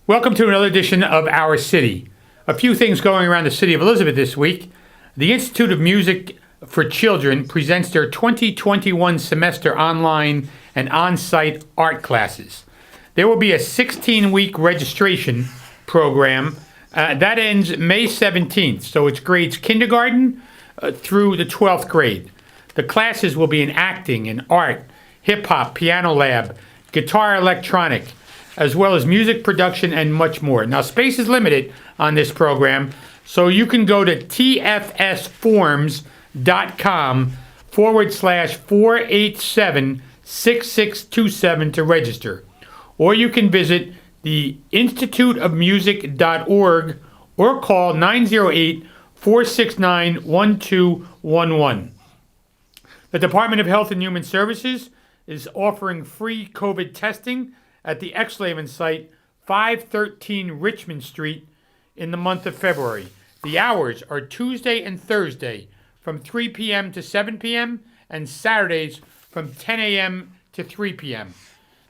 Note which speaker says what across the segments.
Speaker 1: Welcome to another edition of Our City. A few things going around the city of Elizabeth this week. The Institute of Music for Children presents their 2021 semester online and on-site art classes. There will be a 16-week registration program that ends May 17th, so it's grades kindergarten through the 12th grade. The classes will be in acting and art, hip-hop, piano lab, guitar electronic, as well as music production and much more. Now, space is limited on this program, so you can go to tfsforms.com/487-6627 to register. Or you can visit the instituteofmusic.org or call 908-469-1211. The Department of Health and Human Services is offering free COVID testing at the Exlaven site, 513 Richmond Street, in the month of February. The hours are Tuesday and Thursday from 3 p.m. to 7 p.m. and Saturdays from 10 a.m. to 3 p.m.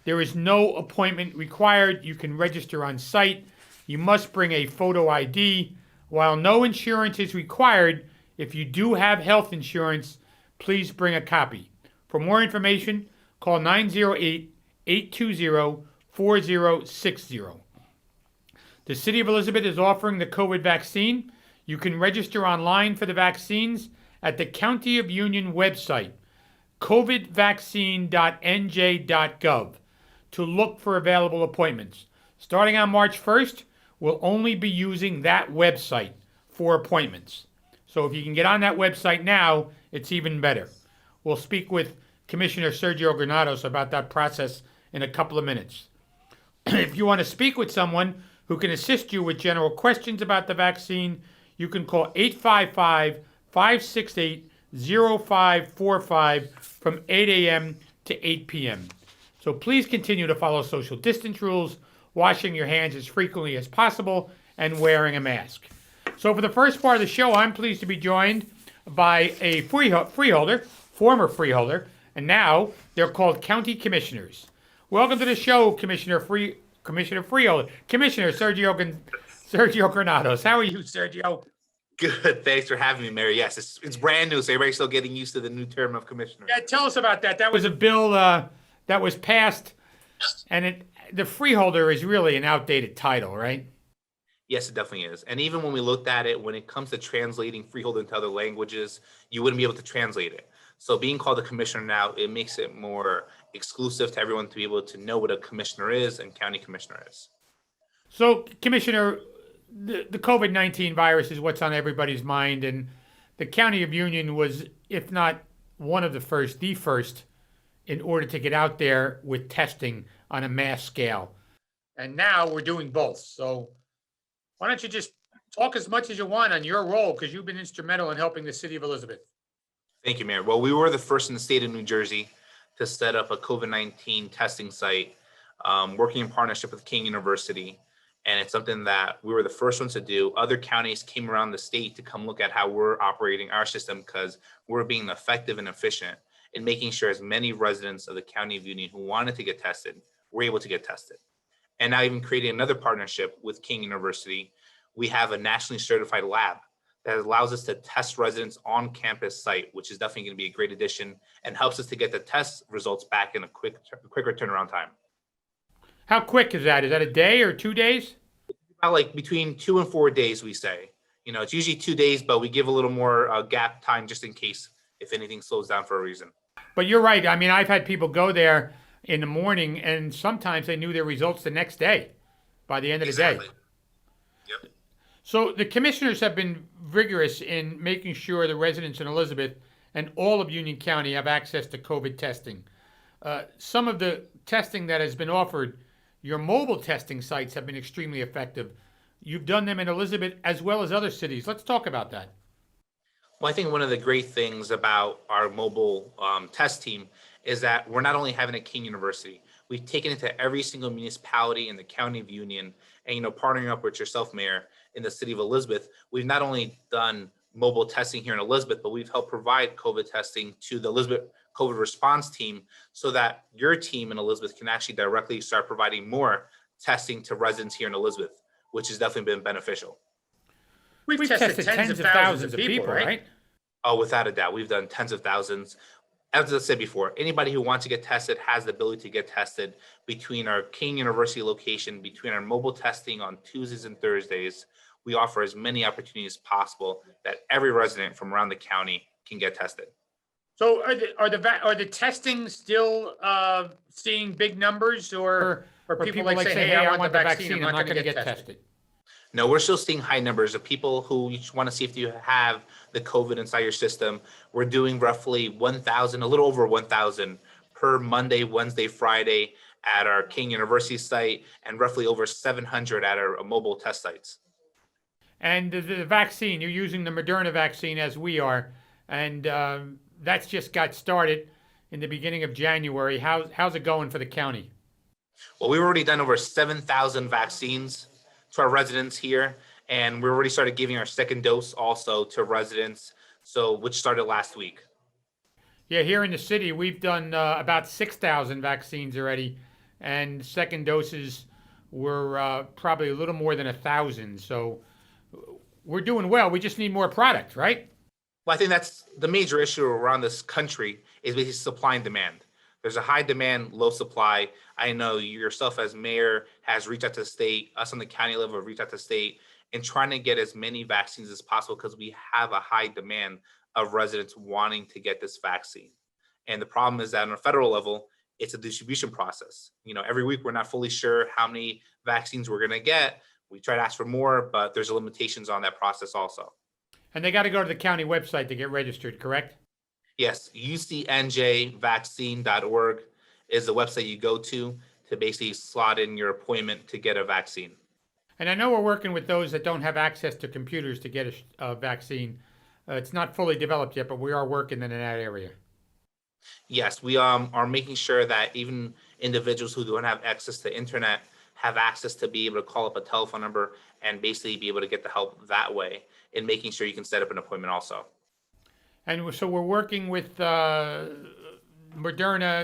Speaker 1: There is no appointment required. You can register on site. You must bring a photo ID. While no insurance is required, if you do have health insurance, please bring a copy. For more information, call 908-820-4060. The City of Elizabeth is offering the COVID vaccine. You can register online for the vaccines at the County of Union website, covidvaccine.nj.gov, to look for available appointments. Starting on March 1st, we'll only be using that website for appointments. So if you can get on that website now, it's even better. We'll speak with Commissioner Sergio Granados about that process in a couple of minutes. If you want to speak with someone who can assist you with general questions about the vaccine, you can call 855-568-0545 from 8 a.m. to 8 p.m. So please continue to follow social distance rules, washing your hands as frequently as possible, and wearing a mask. So for the first part of the show, I'm pleased to be joined by a freeholder, former freeholder, and now they're called county commissioners. Welcome to the show, Commissioner Freeholder, Commissioner Sergio Granados. How are you, Sergio?
Speaker 2: Good. Thanks for having me, Mayor. Yes, it's brand new, so everybody's still getting used to the new term of commissioner.
Speaker 1: Yeah, tell us about that. That was a bill that was passed, and the freeholder is really an outdated title, right?
Speaker 2: Yes, it definitely is. And even when we looked at it, when it comes to translating freeholder into other languages, you wouldn't be able to translate it. So being called a commissioner now, it makes it more exclusive to everyone to be able to know what a commissioner is and county commissioner is.
Speaker 1: So, Commissioner, the COVID-19 virus is what's on everybody's mind, and the County of Union was, if not one of the first in order to get out there with testing on a mass scale. And now we're doing both. So why don't you just talk as much as you want on your role, because you've been instrumental in helping the city of Elizabeth.
Speaker 2: Thank you, Mayor. Well, we were the first in the state of New Jersey to set up a COVID-19 testing site, working in partnership with King University. And it's something that we were the first ones to do. Other counties came around the state to come look at how we're operating our system, because we're being effective and efficient in making sure as many residents of the County of Union who wanted to get tested were able to get tested. And now even creating another partnership with King University, we have a nationally certified lab that allows us to test residents on campus site, which is definitely going to be a great addition and helps us to get the test results back in a quicker turnaround time.
Speaker 1: How quick is that? Is that a day or 2 days?
Speaker 2: About like between 2 and 4 days, we say. It's usually 2 days, but we give a little more gap time just in case if anything slows down for a reason.
Speaker 1: But you're right. I mean, I've had people go there in the morning, and sometimes they knew their results the next day, by the end of the day.
Speaker 2: Yep.
Speaker 1: So the commissioners have been vigorous in making sure the residents in Elizabeth and all of Union County have access to COVID testing. Some of the testing that has been offered, your mobile testing sites have been extremely effective. You've done them in Elizabeth as well as other cities. Let's talk about that.
Speaker 2: Well, I think one of the great things about our mobile test team is that we're not only having it at King University, we've taken it to every single municipality in the County of Union, and partnering up with yourself, Mayor, in the city of Elizabeth. We've not only done mobile testing here in Elizabeth, but we've helped provide COVID testing to the Elizabeth COVID response team so that your team in Elizabeth can actually directly start providing more testing to residents here in Elizabeth, which has definitely been beneficial.
Speaker 1: We've tested tens of thousands of people, right?
Speaker 2: Oh, without a doubt, we've done tens of thousands. As I said before, anybody who wants to get tested has the ability to get tested between our King University location, between our mobile testing on Tuesdays and Thursdays. We offer as many opportunities as possible that every resident from around the county can get tested.
Speaker 1: So are the testing still seeing big numbers, or people like say, hey, I want the vaccine, I'm not going to get tested?
Speaker 2: No, we're still seeing high numbers of people who just want to see if you have the COVID inside your system. We're doing roughly 1,000, a little over 1,000 per Monday, Wednesday, Friday at our King University site, and roughly over 700 at our mobile test sites.
Speaker 1: And the vaccine, you're using the Moderna vaccine as we are, and that's just got started in the beginning of January. How's it going for the county?
Speaker 2: Well, we've already done over 7,000 vaccines to our residents here, and we already started giving our second dose also to residents, which started last week.
Speaker 1: Yeah, here in the city, we've done about 6,000 vaccines already, and second doses were probably a little more than 1,000. So we're doing well. We just need more product, right?
Speaker 2: Well, I think that's the major issue around this country is basically supply and demand. There's a high demand, low supply. I know yourself as mayor has reached out to the state, us on the county level have reached out to the state and trying to get as many vaccines as possible because we have a high demand of residents wanting to get this vaccine. And the problem is that on a federal level, it's a distribution process. Every week we're not fully sure how many vaccines we're going to get. We try to ask for more, but there's limitations on that process also.
Speaker 1: And they got to go to the county website to get registered, correct?
Speaker 2: Yes, ucnjvaccine.org is the website you go to basically slot in your appointment to get a vaccine.
Speaker 1: And I know we're working with those that don't have access to computers to get a vaccine. It's not fully developed yet, but we are working in that area.
Speaker 2: Yes, we are making sure that even individuals who don't have access to internet have access to be able to call up a telephone number and basically be able to get the help that way, and making sure you can set up an appointment also.
Speaker 1: And so we're working with Moderna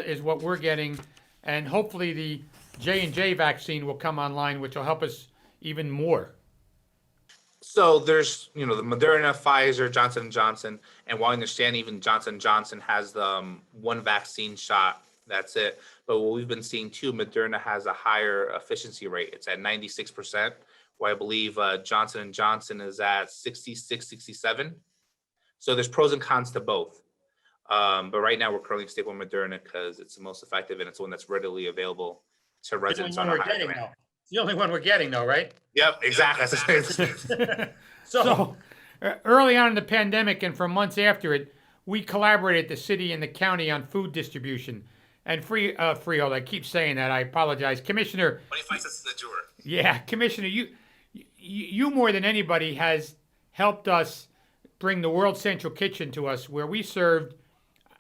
Speaker 1: is what we're getting, and hopefully the J&J vaccine will come online, which will help us even more.
Speaker 2: So there's, the Moderna, Pfizer, Johnson & Johnson, and while I understand even Johnson & Johnson has the one vaccine shot, that's it. But what we've been seeing too, Moderna has a higher efficiency rate. It's at 96%, where I believe Johnson & Johnson is at 66, 67. So there's pros and cons to both. But right now we're currently stable with Moderna because it's the most effective and it's the one that's readily available to residents on a higher demand.
Speaker 1: It's the only one we're getting though, right?
Speaker 2: Yep, exactly.
Speaker 1: So early on in the pandemic and for months after it, we collaborated the city and the county on food distribution. And Freehold, I keep saying that, I apologize. Commissioner.
Speaker 2: 25 cents to the juror.
Speaker 1: Yeah, Commissioner, you more than anybody has helped us bring the World Central Kitchen to us, where we served,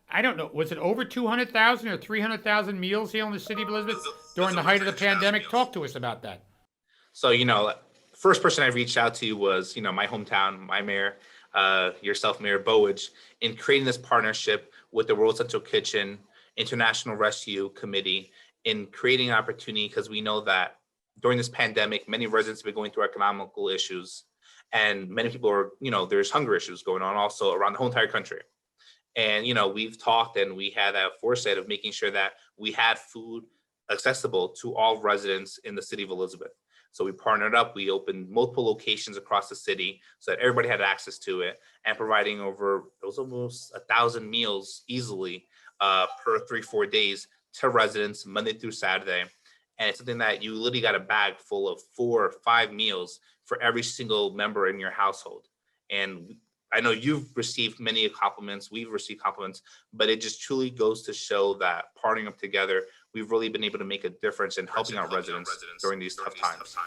Speaker 1: I don't know, was it over 200,000 or 300,000 meals here in the city of Elizabeth during the height of the pandemic? Talk to us about that.
Speaker 2: So, first person I reached out to was, my hometown, my mayor, yourself, Mayor Bollwage, in creating this partnership with the World Central Kitchen, International Rescue Committee, in creating an opportunity because we know that during this pandemic, many residents have been going through economical issues. And many people are, there's hunger issues going on also around the whole entire country. And, we've talked and we had a foresight of making sure that we had food accessible to all residents in the city of Elizabeth. So we partnered up, we opened multiple locations across the city so that everybody had access to it, and providing it was almost 1,000 meals easily per 3-4 days to residents Monday through Saturday. And it's something that you literally got a bag full of 4 or 5 meals for every single member in your household. And I know you've received many compliments, we've received compliments, but it just truly goes to show that partnering up together, we've really been able to make a difference in helping out residents during these tough times.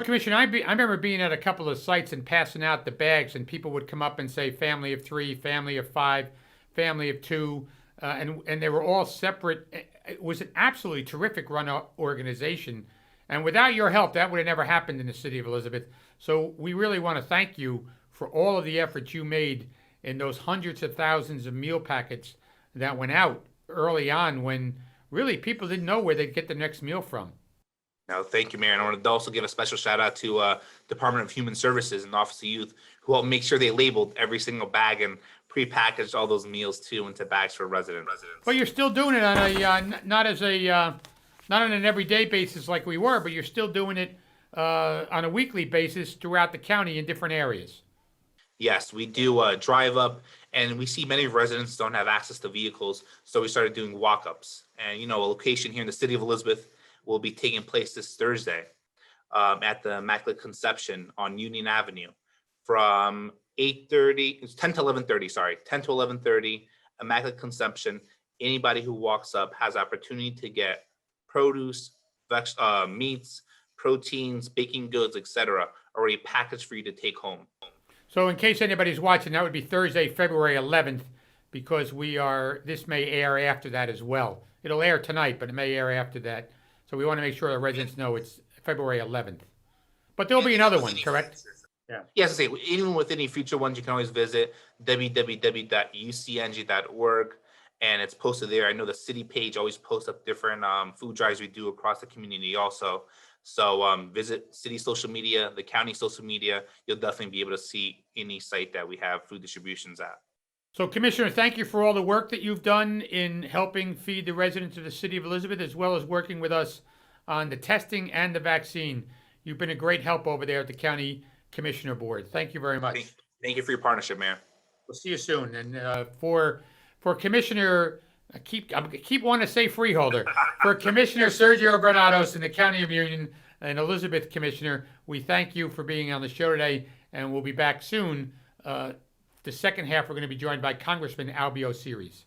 Speaker 1: Commissioner, I remember being at a couple of sites and passing out the bags, and people would come up and say family of 3, family of 5, family of 2, and they were all separate. It was an absolutely terrific run organization. And without your help, that would have never happened in the city of Elizabeth. So we really want to thank you for all of the efforts you made in those hundreds of thousands of meal packets that went out early on when really people didn't know where they'd get the next meal from.
Speaker 2: No, thank you, Mayor. And I want to also give a special shout out to Department of Human Services and Office of Youth, who helped make sure they labeled every single bag and prepackaged all those meals too into bags for residents.
Speaker 1: But you're still doing it on a not as a not on an everyday basis like we were, but you're still doing it on a weekly basis throughout the county in different areas.
Speaker 2: Yes, we do drive up, and we see many residents don't have access to vehicles, so we started doing walk-ups. And a location here in the city of Elizabeth will be taking place this Thursday at the Immaculate Conception on Union Avenue from 8:30. It's 10 to 11:30. Sorry, 10 to 11:30. Immaculate Conception. Anybody who walks up has opportunity to get produce, meats, proteins, baking goods, etc., already packaged for you to take home.
Speaker 1: So in case anybody's watching, that would be Thursday, February 11th, because this may air after that as well. It'll air tonight, but it may air after that. So we want to make sure the residents know it's February 11th. But there'll be another one, correct?
Speaker 2: Yeah. Yes, I say, even with any future ones, you can always visit www.ucng.org, and it's posted there. I know the city page always posts up different food drives we do across the community also. So visit city social media, the county social media. You'll definitely be able to see any site that we have food distributions at.
Speaker 1: So, Commissioner, thank you for all the work that you've done in helping feed the residents of the city of Elizabeth, as well as working with us on the testing and the vaccine. You've been a great help over there at the County Commissioner Board. Thank you very much.
Speaker 2: Thank you for your partnership, Mayor.
Speaker 1: We'll see you soon. And for Commissioner, I keep wanting to say freeholder. For Commissioner Sergio Granados in the County of Union and Elizabeth Commissioner, we thank you for being on the show today, and we'll be back soon. The second half, we're going to be joined by Congressman Albio Series.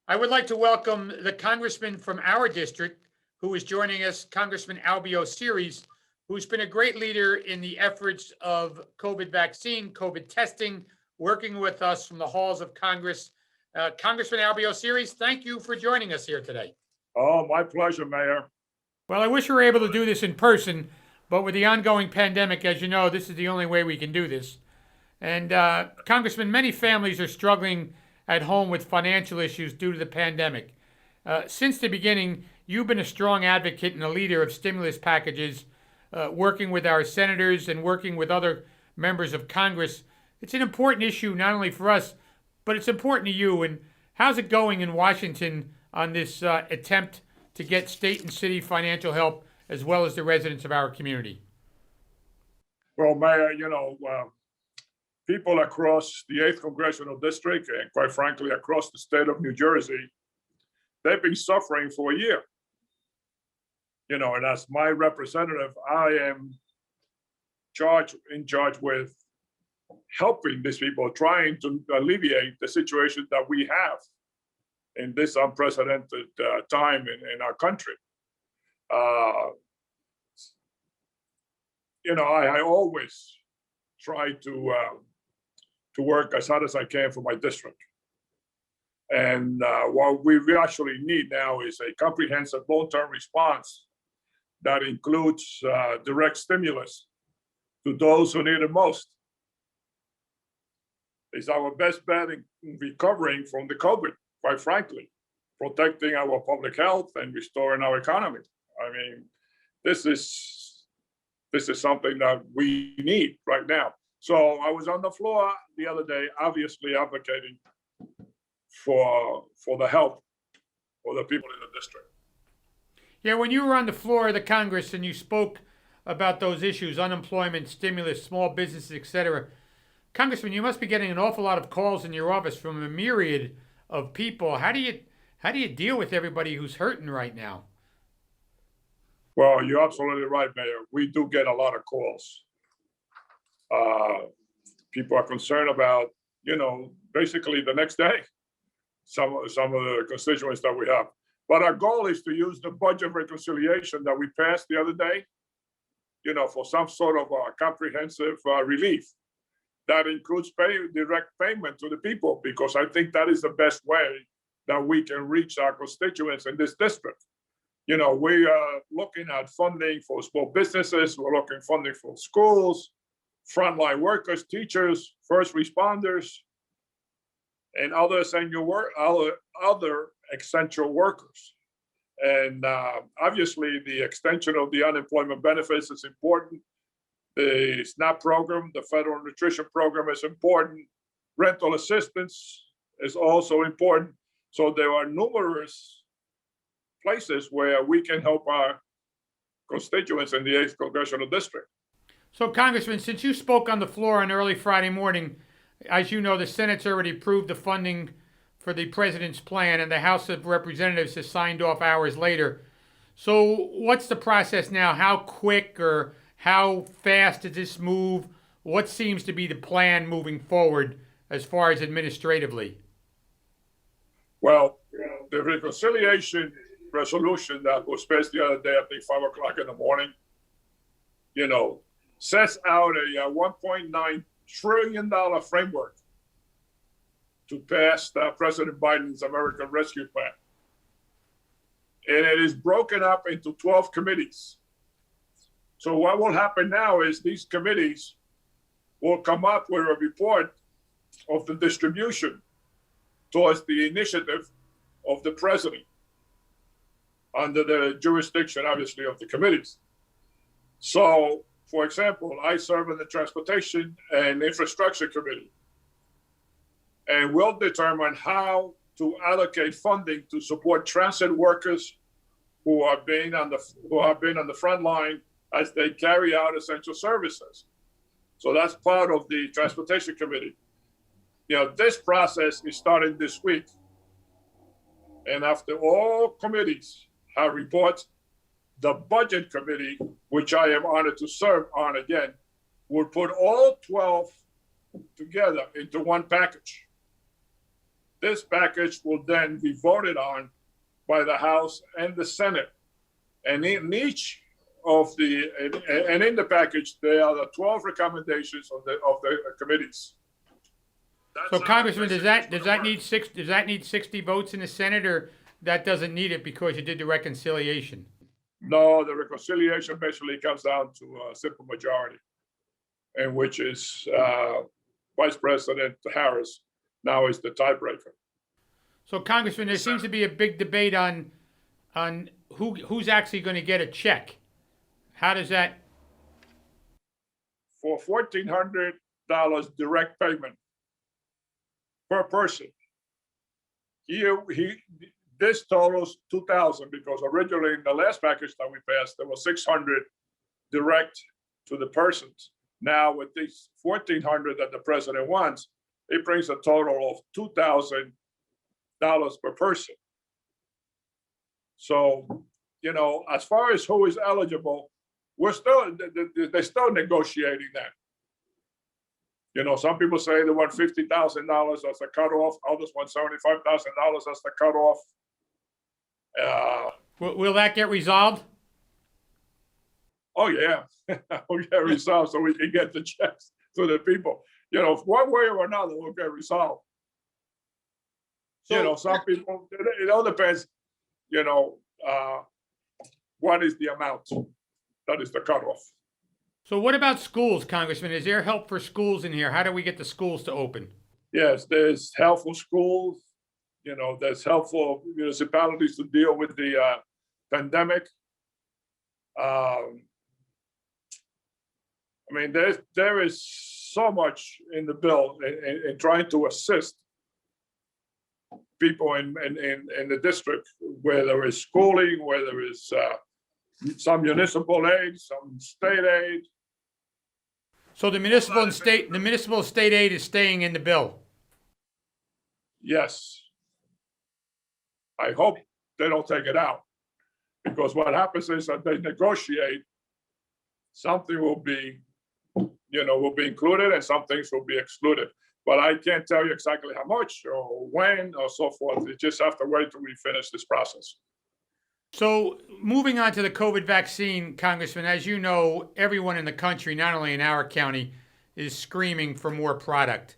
Speaker 1: I would like to welcome the congressman from our district who is joining us, Congressman Albio Series, who's been a great leader in the efforts of COVID vaccine, COVID testing, working with us from the halls of Congress. Congressman Albio Series, thank you for joining us here today.
Speaker 3: Oh, my pleasure, Mayor.
Speaker 1: Well, I wish we were able to do this in person, but with the ongoing pandemic, as you know, this is the only way we can do this. And Congressman, many families are struggling at home with financial issues due to the pandemic. Since the beginning, you've been a strong advocate and a leader of stimulus packages, working with our senators and working with other members of Congress. It's an important issue not only for us, but it's important to you. And how's it going in Washington on this attempt to get state and city financial help, as well as the residents of our community?
Speaker 3: Well, Mayor, people across the 8th Congressional District, and quite frankly, across the state of New Jersey, they've been suffering for a year. And as my representative, I am in charge with helping these people, trying to alleviate the situation that we have in this unprecedented time in our country. I always try to work as hard as I can for my district. And what we actually need now is a comprehensive long-term response that includes direct stimulus to those who need it most. It's our best bet in recovering from the COVID, quite frankly, protecting our public health and restoring our economy. I mean, this is something that we need right now. So I was on the floor the other day, obviously advocating for the help for the people in the district.
Speaker 1: Yeah, when you were on the floor of the Congress and you spoke about those issues, unemployment, stimulus, small businesses, etc., Congressman, you must be getting an awful lot of calls in your office from a myriad of people. How do you deal with everybody who's hurting right now?
Speaker 3: Well, you're absolutely right, Mayor. We do get a lot of calls. People are concerned about, basically the next day, some of the constituents that we have. But our goal is to use the budget reconciliation that we passed the other day, for some sort of comprehensive relief. That includes direct payment to the people, because I think that is the best way that we can reach our constituents in this district. We are looking at funding for small businesses. We're looking at funding for schools, frontline workers, teachers, first responders, and other essential workers. And obviously, the extension of the unemployment benefits is important. The SNAP program, the federal nutrition program, is important. Rental assistance is also important. So there are numerous places where we can help our constituents in the 8th Congressional District.
Speaker 1: So, Congressman, since you spoke on the floor on early Friday morning, as you know, the Senate's already approved the funding for the president's plan, and the House of Representatives has signed off hours later. So what's the process now? How quick or how fast does this move? What seems to be the plan moving forward as far as administratively?
Speaker 3: Well, the reconciliation resolution that was passed the other day, I think 5 o'clock in the morning, sets out a $1.9 trillion framework to pass President Biden's American Rescue Plan. And it is broken up into 12 committees. So what will happen now is these committees will come up with a report of the distribution towards the initiative of the president under the jurisdiction, obviously, of the committees. So, for example, I serve in the Transportation and Infrastructure Committee, and we'll determine how to allocate funding to support transit workers who have been on the front line as they carry out essential services. So that's part of the Transportation Committee. This process is starting this week. And after all committees have reports, the Budget Committee, which I am honored to serve on again, will put all 12 together into one package. This package will then be voted on by the House and the Senate. And in each of in the package, there are the 12 recommendations of the committees.
Speaker 1: So, Congressman, does that need 60 votes in the Senate, or that doesn't need it because you did the reconciliation?
Speaker 3: No, the reconciliation basically comes down to a simple majority, and which is Vice President Harris now is the tiebreaker.
Speaker 1: So, Congressman, there seems to be a big debate on who's actually going to get a check. How does that?
Speaker 3: For $1,400 direct payment per person. This totals $2,000 because originally in the last package that we passed, there was $600 direct to the persons. Now with these $1,400 that the president wants, it brings a total of $2,000 per person. So, as far as who is eligible, they're still negotiating that. You know, some people say they want $50,000 as the cutoff. Others want $75,000 as the cutoff.
Speaker 1: Will that get resolved?
Speaker 3: Oh yeah, we'll get resolved so we can get the checks to the people. You know, one way or another, we'll get resolved. You know, some people, it all depends, you know, what is the amount that is the cutoff.
Speaker 1: So what about schools, Congressman? Is there help for schools in here? How do we get the schools to open?
Speaker 3: Yes, there's help for schools. You know, there's help for municipalities to deal with the pandemic. I mean, there is so much in the bill in trying to assist people in the district, where there is schooling, where there is some municipal aid, some state aid.
Speaker 1: So the municipal and state aid is staying in the bill.
Speaker 3: Yes. I hope they don't take it out, because what happens is that they negotiate, something will be, will be included and some things will be excluded. But I can't tell you exactly how much or when or so forth. You just have to wait till we finish this process.
Speaker 1: So moving on to the COVID vaccine, Congressman, as you know, everyone in the country, not only in our county, is screaming for more product.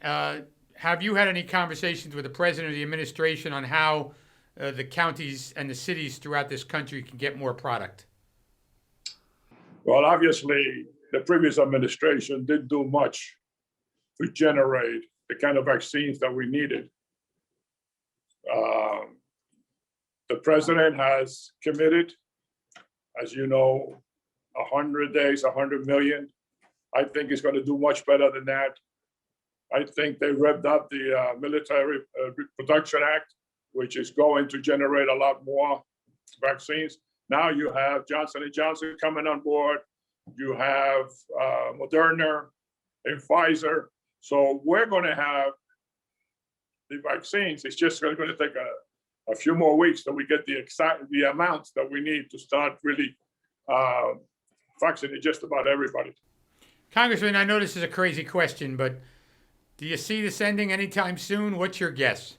Speaker 1: Have you had any conversations with the president of the administration on how the counties and the cities throughout this country can get more product?
Speaker 3: Well, obviously, the previous administration didn't do much to generate the kind of vaccines that we needed. The president has committed, as you know, 100 days, 100 million. I think he's going to do much better than that. I think they revved up the Military Production Act, which is going to generate a lot more vaccines. Now you have Johnson & Johnson coming on board. You have Moderna and Pfizer. So we're going to have the vaccines. It's just going to take a few more weeks till we get the amounts that we need to start really vaccinating just about everybody.
Speaker 1: Congressman, I know this is a crazy question, but do you see this ending anytime soon? What's your guess?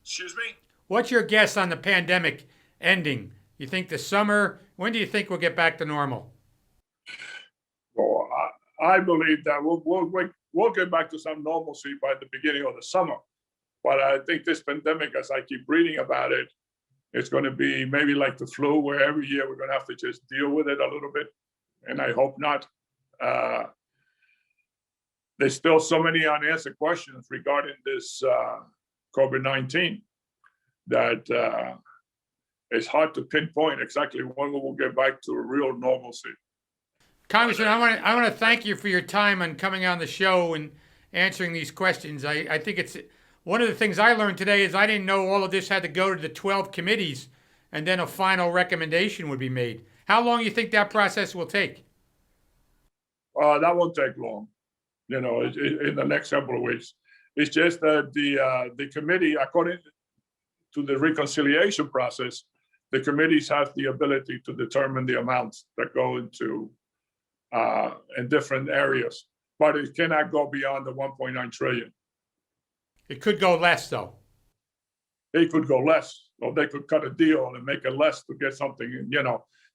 Speaker 3: Excuse me?
Speaker 1: What's your guess on the pandemic ending? You think the summer? When do you think we'll get back to normal?
Speaker 3: Well, I believe that we'll get back to some normalcy by the beginning of the summer. But I think this pandemic, as I keep reading about it, it's going to be maybe like the flu, where every year we're going to have to just deal with it a little bit. And I hope not. There's still so many unanswered questions regarding this COVID-19 that it's hard to pinpoint exactly when we will get back to a real normalcy.
Speaker 1: Congressman, I want to thank you for your time on coming on the show and answering these questions. I think it's one of the things I learned today is I didn't know all of this had to go to the 12 committees and then a final recommendation would be made. How long do you think that process will take?
Speaker 3: That won't take long, in the next couple of weeks. It's just that the committee, according to the reconciliation process, the committees have the ability to determine the amounts that go into in different areas, but it cannot go beyond the 1.9 trillion.
Speaker 1: It could go less, though.
Speaker 3: It could go less, or they could cut a deal and make it less to get something.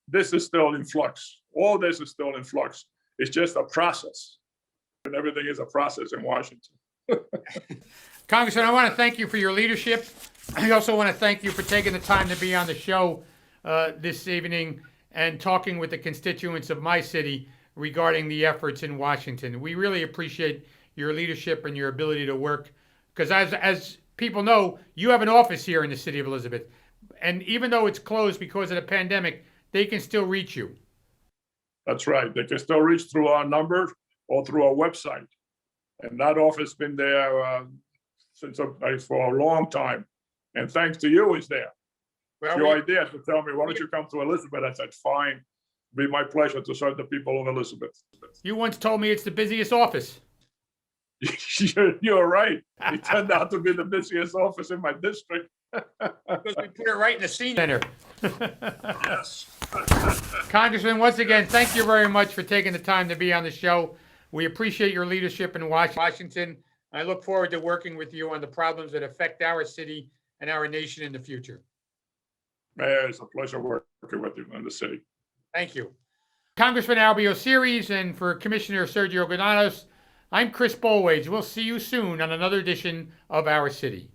Speaker 3: This is still in flux. All this is still in flux. It's just a process, and everything is a process in Washington.
Speaker 1: Congressman, I want to thank you for your leadership. I also want to thank you for taking the time to be on the show this evening and talking with the constituents of my city regarding the efforts in Washington. We really appreciate your leadership and your ability to work, because as people know, you have an office here in the city of Elizabeth, and even though it's closed because of the pandemic, they can still reach you.
Speaker 3: That's right. They can still reach through our number or through our website. And that office has been there for a long time. And thanks to you, it's there. Well, your idea to tell me, why don't you come to Elizabeth? I said, fine. It'd be my pleasure to serve the people of Elizabeth.
Speaker 1: You once told me it's the busiest office.
Speaker 3: You're right. It turned out to be the busiest office in my district.
Speaker 1: Because we put it right in the senior center.
Speaker 3: Yes.
Speaker 1: Congressman, once again, thank you very much for taking the time to be on the show. We appreciate your leadership in Washington. I look forward to working with you on the problems that affect our city and our nation in the future.
Speaker 3: Mayor, it's a pleasure working with you in the city.
Speaker 1: Thank you. Congressman Albio Series, and for Commissioner Sergio Granados, I'm Chris Bollwage. We'll see you soon on another edition of Our City.